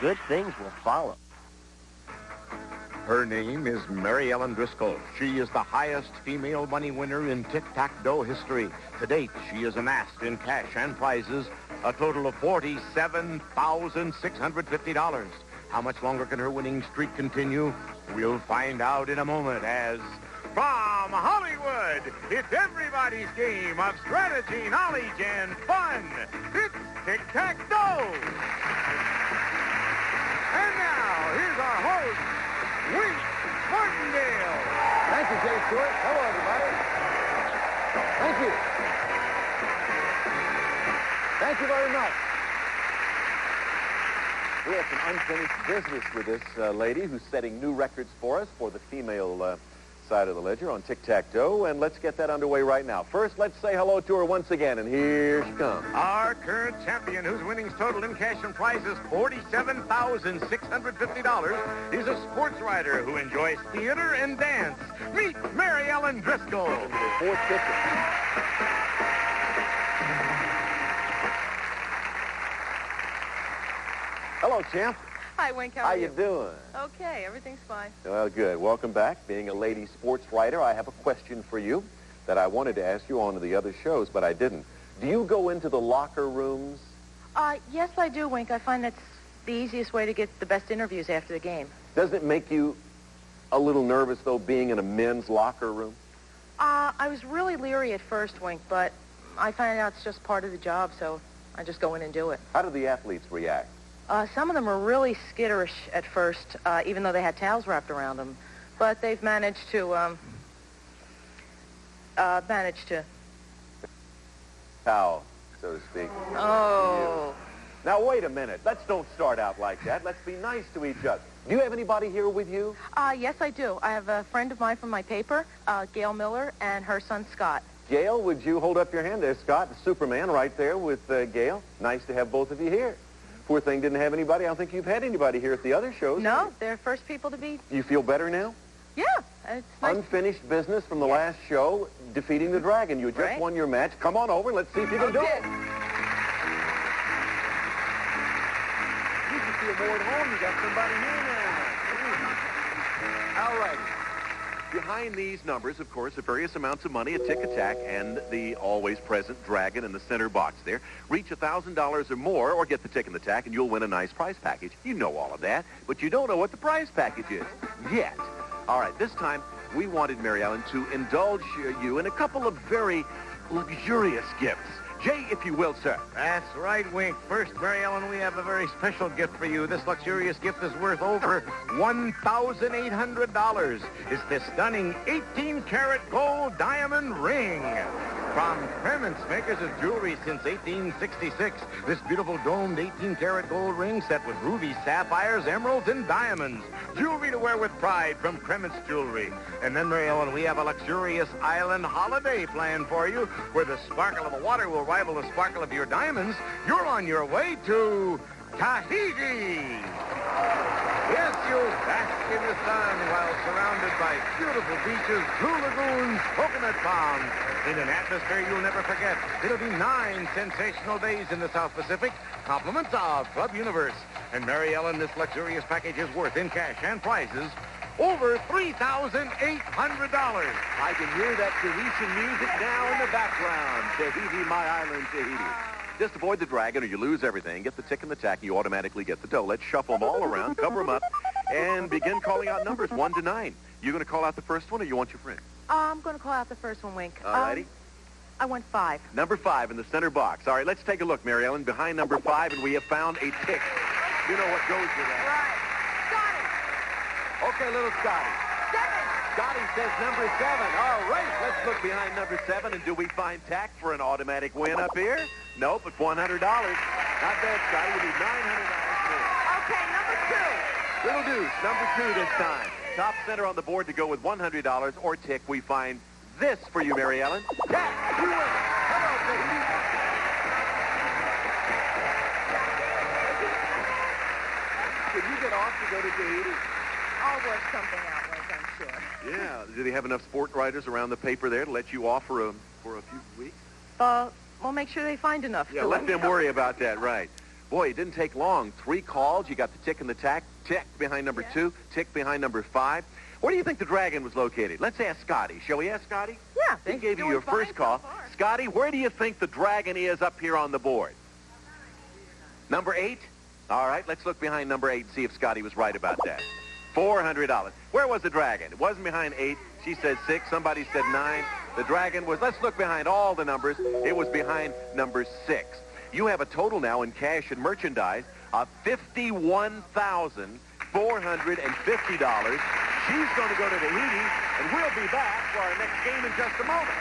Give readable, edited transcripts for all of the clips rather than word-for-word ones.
good things will follow. Her name is Mary Ellen Driscoll. She is the highest female money winner in tic-tac-toe history. To date, she has amassed in cash and prizes a total of $47,650. How much longer can her winning streak continue? We'll find out in a moment as... From Hollywood, it's everybody's game of strategy, knowledge, and fun. It's tic-tac-toe. And now, here's our host, Wink Martindale. Thank you, Jay Stewart. Hello, everybody. Thank you. Thank you very much. We have some unfinished business with this lady who's setting new records for us for the female side of the ledger on tic-tac-toe, and let's get that underway right now. First, let's say hello to her once again, and here she comes. Our current champion, whose winnings total in cash and prizes $47,650, is a sports writer who enjoys theater and dance. Meet Mary Ellen Driscoll. Fourth ticket. Hello, champ. Hi, Wink. How How are you doing? Okay, everything's fine. Well, good. Welcome back. Being a lady sports writer, I have a question for you that I wanted to ask you on the other shows, but I didn't. Do you go into the locker rooms? Yes, I do, Wink. I find that's the easiest way to get the best interviews after the game. Doesn't it make you a little nervous, though, being in a men's locker room? I was really leery at first, Wink, but I find out it's just part of the job, so I just go in and do it. How do the athletes react? Some of them are really skitterish at first, even though they had towels wrapped around them. But they've managed to, Towel, so to speak. Oh. Now, wait a minute. Let's don't start out like that. Let's be nice to each other. Do you have anybody here with you? Yes, I do. I have a friend of mine from my paper, Gail Miller, and her son, Scott. Gail, would you hold up your hand? There's Scott, the Superman, right there with Gail. Nice to have both of you here. Poor thing didn't have anybody. I don't think you've had anybody here at the other shows. No, they're first people to be. You feel better now? Yeah, it's nice. Unfinished business from the last show, defeating the Dragon. You just won your match. Come on over and let's see if you can do it. You can feel more at home. You got somebody here now. All right. Behind these numbers, of course, are various amounts of money, a tick-a-tack, and the always-present Dragon in the center box there. Reach $1,000 or more, or get the tick and the tack, and you'll win a nice prize package. You know all of that, but you don't know what the prize package is yet. All right, this time, we wanted Mary Ellen to indulge you in a couple of very luxurious gifts. Jay, if you will, sir. That's right, Wink. First, Mary Ellen, we have a very special gift for you. This luxurious gift is worth over $1,800. It's this stunning 18-karat gold diamond ring. From Krementz, makers of jewelry since 1866, this beautiful domed 18-karat gold ring set with rubies, sapphires, emeralds, and diamonds. Jewelry to wear with pride from Krementz Jewelry. And then, Mary Ellen, we have a luxurious island holiday plan for you, where the sparkle of the water will rival the sparkle of your diamonds. You're on your way to Tahiti. Yes, you'll bask in the sun while surrounded by beautiful beaches, blue lagoons, coconut palms, in an atmosphere you'll never forget. It'll be 9 sensational days in the South Pacific, compliments of Club Universe. And Mary Ellen, this luxurious package is worth in cash and prizes over $3,800. I can hear that Tahitian music now in the background. Tahiti, my island, Tahiti. Just avoid the Dragon or you lose everything. Get the tick and the tack, you automatically get the dough. Let's shuffle them all around, cover them up, and begin calling out numbers 1 to 9. You going to call out the first one or you want your friend? I'm going to call out the first one, Wink. All righty. I want 5. Number 5 in the center box. All right, let's take a look, Mary Ellen. Behind number 5, and we have found a tick. You know what goes with that. Right. Scotty. Okay, little Scotty. 7. Scotty says number 7. All right, let's look behind number 7, and do we find tack for an automatic win up here? Nope, but $100. Not bad, Scotty. We need $900 more. Okay, number 2. Little deuce, number 2 this time. Top center on the board to go with $100 or tick. We find this for you, Mary Ellen. Tack, you win. Hello, Tahiti. Did you get off to go to Tahiti? I'll work something out, Wink, I'm sure. Yeah. Do they have enough sport writers around the paper there to let you off for a few weeks? We'll make sure they find enough. Yeah, let them worry about that, right. Boy, it didn't take long. 3 calls. You got the tick and the tack. Tick behind number 2. Tick behind number 5. Where do you think the dragon was located? Let's ask Scotty. Shall we ask Scotty? Yeah. He gave you your first call. Scotty, where do you think the dragon is up here on the board? Number 8? All right, let's look behind number 8 and see if Scotty was right about that. $400. Where was the dragon? It wasn't behind 8. She said 6. Somebody said 9. The dragon was, let's look behind all the numbers. It was behind number 6. You have a total now in cash and merchandise of $51,450. She's going to go to Tahiti, and we'll be back for our next game in just a moment.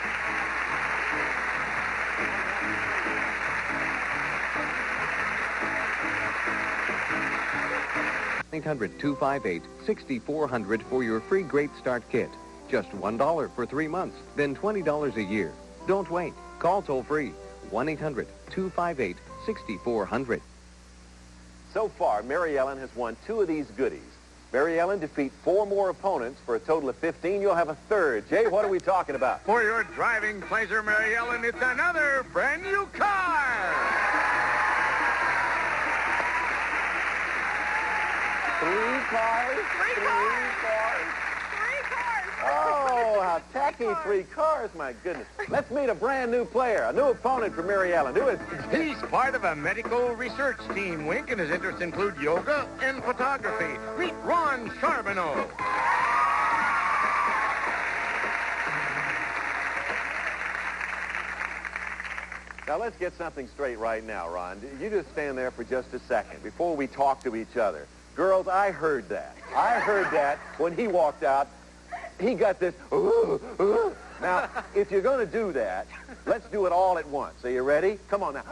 800-258-6400 for your free Great Start Kit. Just $1 for 3 months, then $20 a year. Don't wait. Call toll-free. 1-800-258-6400. So far, Mary Ellen has won 2 of these goodies. Mary Ellen, defeat 4 more opponents for a total of 15. You'll have a third. Jay, what are we talking about? For your driving pleasure, Mary Ellen, it's another brand new car. 3 cars? 3 cars. Oh, how tacky 3 cars, my goodness. Let's meet a brand new player, a new opponent for Mary Ellen. Who is He's part of a medical research team, Wink, and his interests include yoga and photography. Meet Ron Charbonneau. Now, let's get something straight right now, Ron. You just stand there for just a second before we talk to each other. Girls, I heard that. I heard that when he walked out. He got this, Now, if you're going to do that, let's do it all at once. Are you ready? Come on now.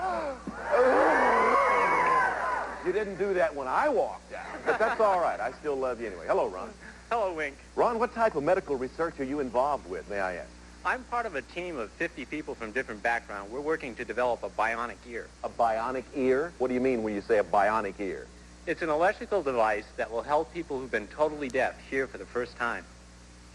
You didn't do that when I walked out, but that's all right. I still love you anyway. Hello, Ron. Hello, Wink. Ron, what type of medical research are you involved with, may I ask? I'm part of a team of 50 people from different backgrounds. We're working to develop a bionic ear. A bionic ear? What do you mean when you say a bionic ear? It's an electrical device that will help people who've been totally deaf hear for the first time.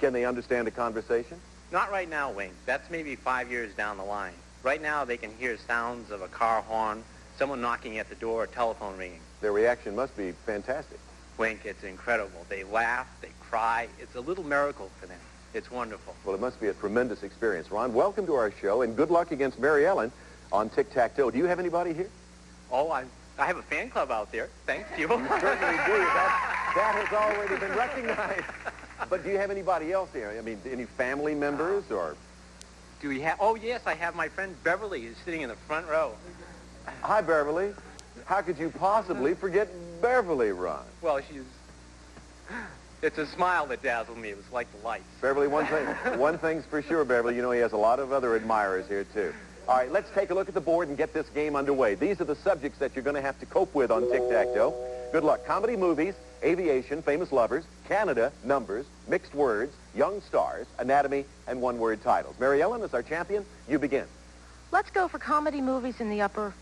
Can they understand a conversation? Not right now, Wink. That's maybe 5 years down the line. Right now, they can hear sounds of a car horn, someone knocking at the door, a telephone ringing. Their reaction must be fantastic. Wink, it's incredible. They laugh, they cry. It's a little miracle for them. It's wonderful. Well, it must be a tremendous experience. Ron, welcome to our show, and good luck against Mary Ellen on Tic-Tac-Toe. Do you have anybody here? Oh, I have a fan club out there. Thank you. You certainly do. That has already been recognized. But do you have anybody else here? I mean, any family members or? Do we have? Oh, yes, I have my friend Beverly who's sitting in the front row. Hi, Beverly. How could you possibly forget Beverly, Ron? Well, it's a smile that dazzled me. It was like the lights. Beverly, one thing's for sure, Beverly. You know he has a lot of other admirers here, too. All right, let's take a look at the board and get this game underway. These are the subjects that you're going to have to cope with on Tic-Tac-Toe. Good luck. Comedy movies, aviation, famous lovers, Canada, numbers, mixed words, young stars, anatomy, and one-word titles. Mary Ellen is our champion. You begin. Let's go for comedy movies in the upper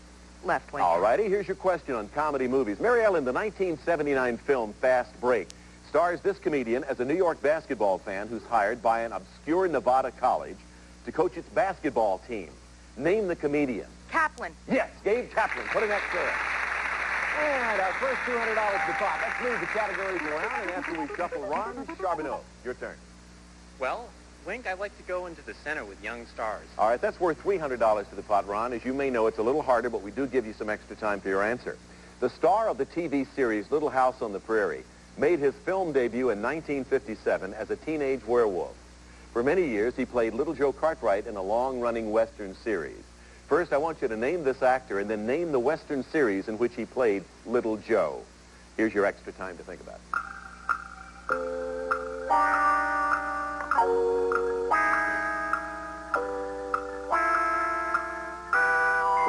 left wing. All righty, here's your question on comedy movies. Mary Ellen, the 1979 film Fast Break stars this comedian as a New York basketball fan who's hired by an obscure Nevada college to coach its basketball team. Name the comedian. Kaplan. Yes, Gabe Kaplan. Put an X there. All right, our first $200 to the pot. Let's move the categories around, and after we shuffle Ron, Charbonneau, your turn. Well, Wink, I'd like to go into the center with young stars. All right, that's worth $300 to the pot, Ron. As you may know, it's a little harder, but we do give you some extra time for your answer. The star of the TV series Little House on the Prairie made his film debut in 1957 as a teenage werewolf. For many years, he played Little Joe Cartwright in a long-running Western series. First, I want you to name this actor and then name the Western series in which he played Little Joe. Here's your extra time to think about it.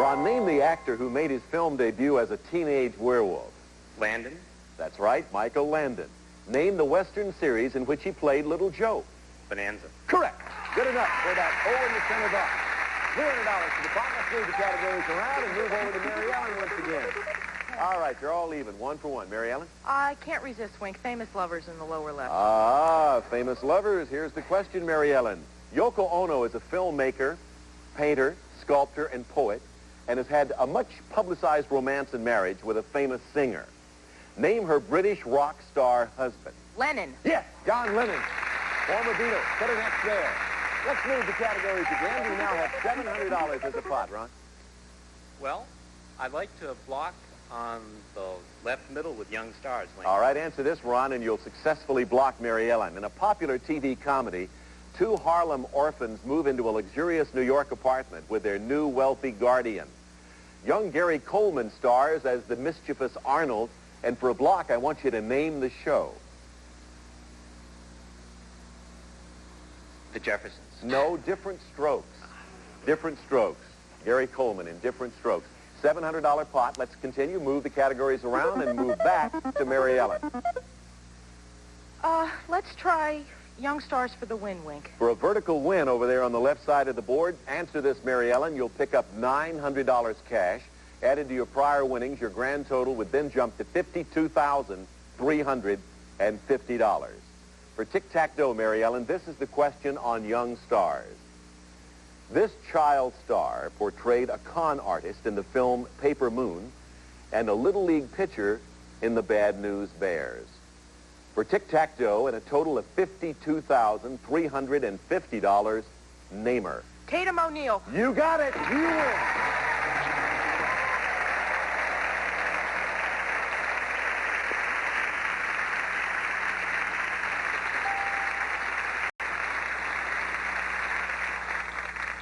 Ron, name the actor who made his film debut as a teenage werewolf. Landon. That's right, Michael Landon. Name the Western series in which he played Little Joe. Bonanza. Correct. Good enough for that hole in the center box. $300 to the pot. Let's move the categories around and move over to Mary Ellen once again. All right, you're all even, 1 for 1. Mary Ellen? I can't resist, Wink. Famous lovers in the lower left. Ah, famous lovers. Here's the question, Mary Ellen. Yoko Ono is a filmmaker, painter, sculptor, and poet and has had a much publicized romance and marriage with a famous singer. Name her British rock star husband. Lennon. Yes, John Lennon, former Beatle. Put an X there. Let's move the categories again. We now have $700 as a pot, Ron. Well, I'd like to block on the left middle with Young Stars, Wayne. All right, answer this, Ron, and you'll successfully block Mary Ellen. In a popular TV comedy, two Harlem orphans move into a luxurious New York apartment with their new wealthy guardian. Young Gary Coleman stars as the mischievous Arnold, and for a block, I want you to name the show. The Jeffersons. No, Different Strokes. Different Strokes. Gary Coleman in Different Strokes. $700 pot. Let's continue. Move the categories around and move back to Mary Ellen. Let's try Young Stars for the win, Wink. For a vertical win over there on the left side of the board, answer this, Mary Ellen. You'll pick up $900 cash. Added to your prior winnings, your grand total would then jump to $52,350. For tic-tac-toe, Mary Ellen, this is the question on Young Stars. This child star portrayed a con artist in the film Paper Moon and a Little League pitcher in the Bad News Bears. For tic-tac-toe and a total of $52,350, name her. Tatum O'Neal. You got it. You win.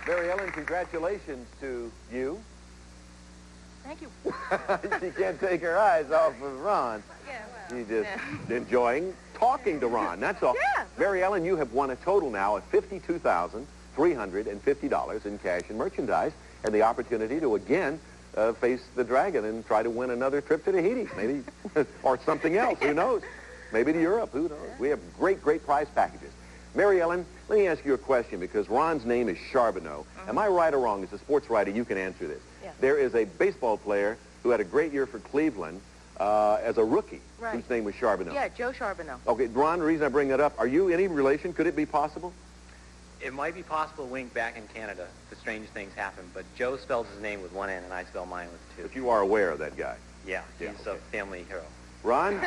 Mary Ellen, congratulations to you. Thank you. She can't take her eyes off of Ron. Yeah, well, She's just enjoying talking to Ron, that's all. Yeah. Mary Ellen, you have won a total now of $52,350 in cash and merchandise, and the opportunity to again face the dragon and try to win another trip to Tahiti, maybe, or something else, who knows? Maybe to Europe, who knows? We have great, great prize packages. Mary Ellen, let me ask you a question, because Ron's name is Charbonneau. Am I right or wrong? As a sports writer, you can answer this. Yes. There is a baseball player who had a great year for Cleveland as a rookie, whose name was Charbonneau. Yeah, Joe Charbonneau. Okay, Ron, the reason I bring that up, are you any relation? Could it be possible? It might be possible, Wink, back in Canada, the strange things happen, but Joe spells his name with one N, and I spell mine with two. But you are aware of that guy. Yeah, he's okay. a family hero. Ron,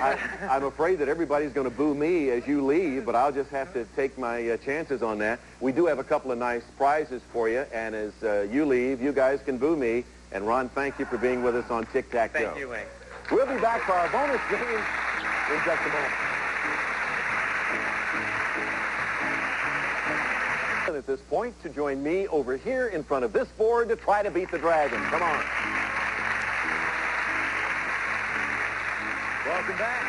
I'm afraid that everybody's going to boo me as you leave, but I'll just have to take my chances on that. We do have a couple of nice prizes for you, and as you leave, you guys can boo me. And Ron, thank you for being with us on Tic-Tac-Toe. Thank you, Wink. We'll be back for our bonus game in just a moment. And at this point, to join me over here in front of this board to try to beat the dragon. Come on. Welcome back.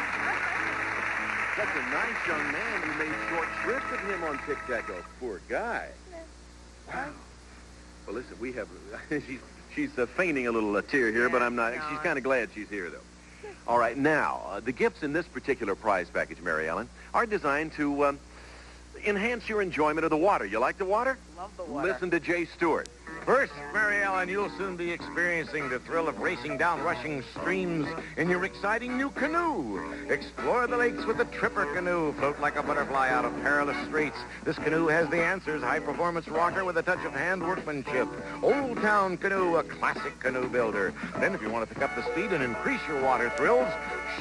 Such a nice young man. You made short shrift of him on Tic-Tac-Toe. Poor guy. Wow. Well, listen, we have... she's feigning a little tear here, but I'm not... She's kind of glad she's here, though. All right, now, the gifts in this particular prize package, Mary Ellen, are designed to enhance your enjoyment of the water. You like the water? Love the water. Listen to Jay Stewart. First, Mary Ellen, you'll soon be experiencing the thrill of racing down rushing streams in your exciting new canoe. Explore the lakes with the Tripper Canoe. Float like a butterfly out of perilous straits. This canoe has the answers. High-performance rocker with a touch of hand workmanship. Old Town Canoe, a classic canoe builder. Then if you want to pick up the speed and increase your water thrills,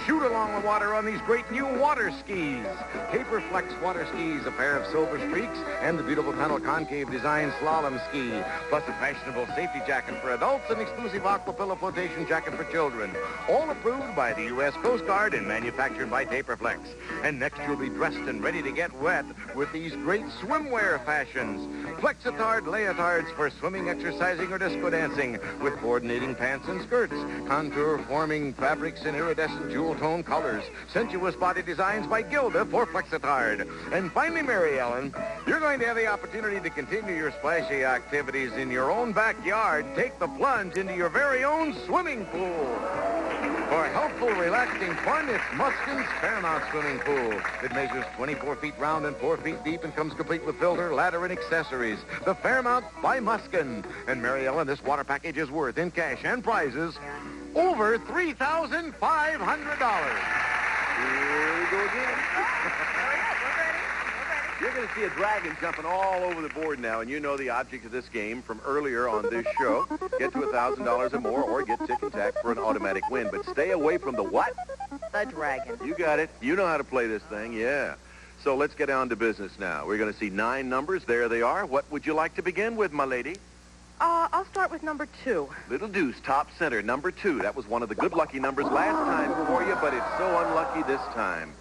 shoot along the water on these great new water skis. Taper Flex water skis, a pair of silver streaks, and the beautiful tunnel concave design slalom ski. Plus a fashionable safety jacket for adults and exclusive Aquapilla flotation jacket for children. All approved by the U.S. Coast Guard and manufactured by Taperflex. And next you'll be dressed and ready to get wet with these great swimwear fashions. Flexitard leotards for swimming, exercising, or disco dancing with coordinating pants and skirts. Contour-forming fabrics in iridescent jewel-tone colors. Sensuous body designs by Gilda for Flexitard. And finally, Mary Ellen, you're going to have the opportunity to continue your splashy activities in your own backyard. Take the plunge into your very own swimming pool. For helpful, relaxing fun, it's Muskin's Fairmount Swimming Pool. It measures 24 feet round and 4 feet deep and comes complete with filter, ladder, and accessories. The Fairmount by Muskin. And Mary Ellen, this water package is worth, in cash and prizes, over $3,500. Here we go again. We're ready. Give going to see a dragon jumping all over the board now, and you know the object of this game from earlier on this show. Get to $1,000 or more, or get tick and tack for an automatic win. But stay away from the what? The dragon. You got it. You know how to play this thing, yeah. So let's get down to business now. We're going to see 9 numbers. There they are. What would you like to begin with, my lady? I'll start with number 2. Little deuce, top center, number 2. That was one of the good lucky numbers last time for you, but it's so unlucky this time.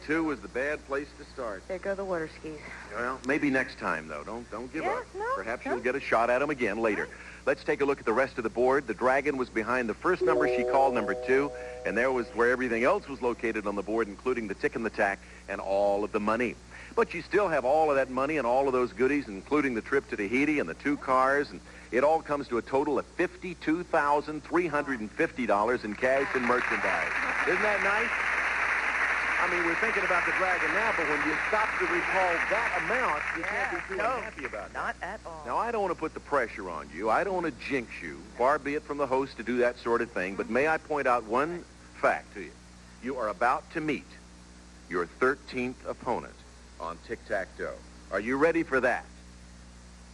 2 was the bad place to start. There go the water skis. Well, maybe next time, though. Don't give up. No, Perhaps no. you'll get a shot at them again later. Let's take a look at the rest of the board. The dragon was behind the first number she called, number 2, and there was where everything else was located on the board, including the tick and the tack and all of the money. But you still have all of that money and all of those goodies, including the trip to Tahiti and the 2 cars, and it all comes to a total of $52,350 in cash and merchandise. Isn't that nice? I mean, we're thinking about the dragon now, but when you stop to recall that amount, you can't be too unhappy about that. Not at all. Now, I don't want to put the pressure on you. I don't want to jinx you. Far be it from the host to do that sort of thing, but may I point out one fact to you. You are about to meet your 13th opponent on tic-tac-toe. Are you ready for that?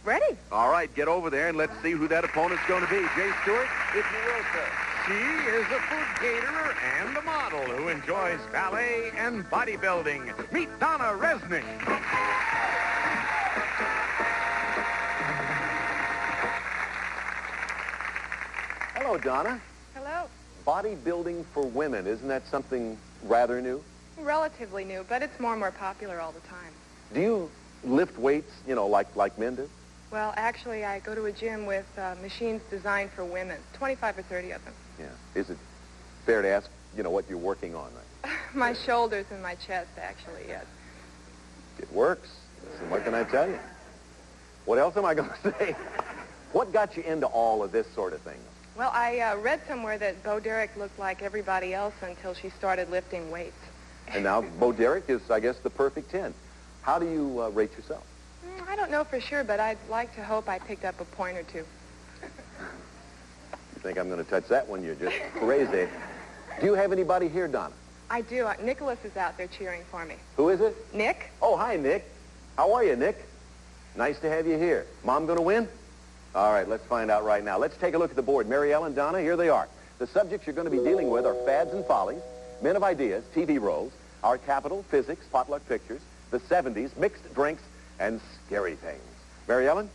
Ready? All right, get over there and let's see who that opponent's going to be. Jay Stewart, if you will, sir. She is a food caterer and a model who enjoys ballet and bodybuilding. Meet Donna Resnick. Hello, Donna. Hello. Bodybuilding for women, isn't that something rather new? Relatively new, but it's more and more popular all the time. Do you lift weights, like men do? Well, actually, I go to a gym with machines designed for women, 25 or 30 of them. Yeah. Is it fair to ask, what you're working on right? My shoulders and my chest, actually, yes. It works. So what can I tell you? What else am I going to say? What got you into all of this sort of thing? Well, I read somewhere that Bo Derek looked like everybody else until she started lifting weights. And now Bo Derek is, I guess, the perfect 10. How do you rate yourself? I don't know for sure, but I'd like to hope I picked up a point or two. You think I'm going to touch that one? You're just crazy. Do you have anybody here, Donna? I do. Nicholas is out there cheering for me. Who is it? Nick? Oh, hi, Nick. How are you, Nick? Nice to have you here. Mom going to win? All right, let's find out right now. Let's take a look at the board. Mary Ellen, Donna, here they are. The subjects you're going to be dealing with are fads and follies, men of ideas, TV roles, our capital, physics, potluck pictures, the 70s, mixed drinks, and scary things. Mary Ellen?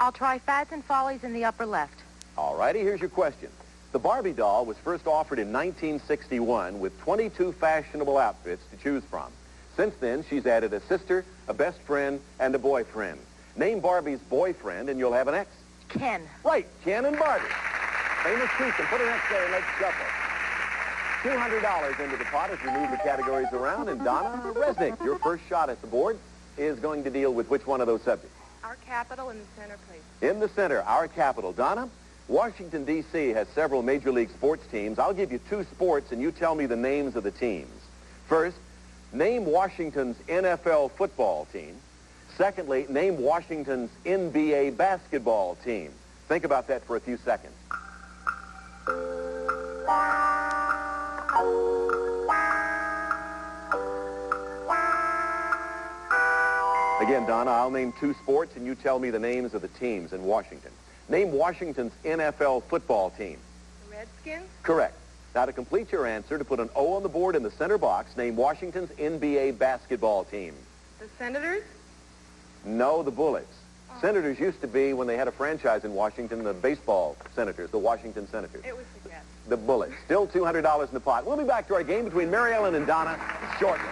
I'll try fads and follies in the upper left. All righty, here's your question. The Barbie doll was first offered in 1961 with 22 fashionable outfits to choose from. Since then, she's added a sister, a best friend, and a boyfriend. Name Barbie's boyfriend, and you'll have an X. Ken. Right, Ken and Barbie. Famous Keith, and put an X there and let's shuffle. $200 into the pot as we move the categories around, and Donna Resnick, your first shot at the board is going to deal with which one of those subjects? Our capital in the center, please. In the center, our capital. Donna, Washington, D.C. has several Major League sports teams. I'll give you 2 sports, and you tell me the names of the teams. First, name Washington's NFL football team. Secondly, name Washington's NBA basketball team. Think about that for a few seconds. Again, Donna, I'll name 2 sports, and you tell me the names of the teams in Washington. Name Washington's NFL football team. The Redskins? Correct. Now, to complete your answer, to put an O on the board in the center box, name Washington's NBA basketball team. The Senators? No, the Bullets. Senators used to be, when they had a franchise in Washington, the baseball Senators, the Washington Senators. It was the Jets. The Bullets. Still $200 in the pot. We'll be back to our game between Mary Ellen and Donna shortly.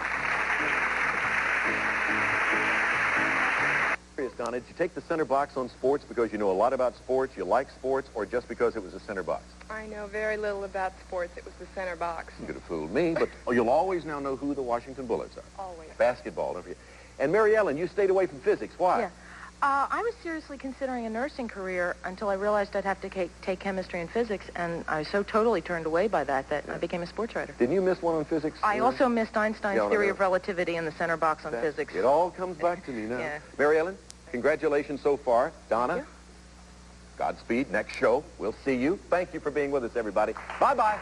Donna, did you take the center box on sports because you know a lot about sports, you like sports, or just because it was a center box? I know very little about sports. It was the center box. You could have fooled me, but you'll always now know who the Washington Bullets are. Always. Basketball, don't forget. And Mary Ellen, you stayed away from physics. Why? Yeah. I was seriously considering a nursing career until I realized I'd have to take chemistry and physics, and I was so totally turned away by that I became a sports writer. Didn't you miss one on physics? I also missed Einstein's Yeah, theory of relativity in the center box on That- physics. It all comes back to me now. Yeah. Mary Ellen, congratulations so far. Donna, Thank you. Godspeed. Next show, we'll see you. Thank you for being with us, everybody. Bye-bye.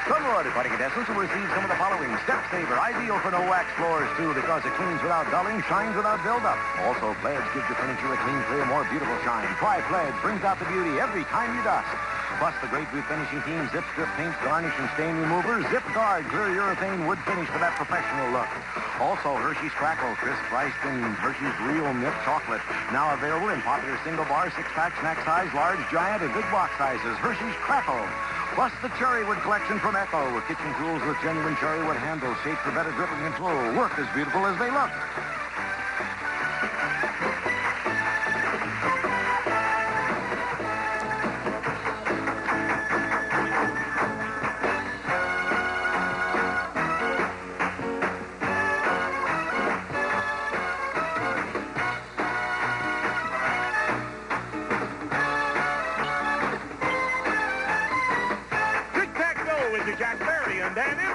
Some wood putty contestants will receive some of the following. Step Saver, ideal for no-wax floors, too, because it cleans without dulling, shines without buildup. Also, Pledge gives your furniture a clean, clear, more beautiful shine. Try Pledge, brings out the beauty every time you dust. Plus, the great refinishing team, Zip Strip Paint, Garnish, and Stain Remover, Zip Guard, clear urethane wood finish for that professional look. Also, Hershey's Crackle, crisp, iced in Hershey's Real Milk Chocolate. Now available in popular single bar, 6-pack, snack size, large, giant, and big box sizes. Hershey's Crackle. Plus the Cherrywood collection from Echo, with kitchen tools with genuine cherrywood handles shaped for better grip and control. Work as beautiful as they look. Jack Berry and Dan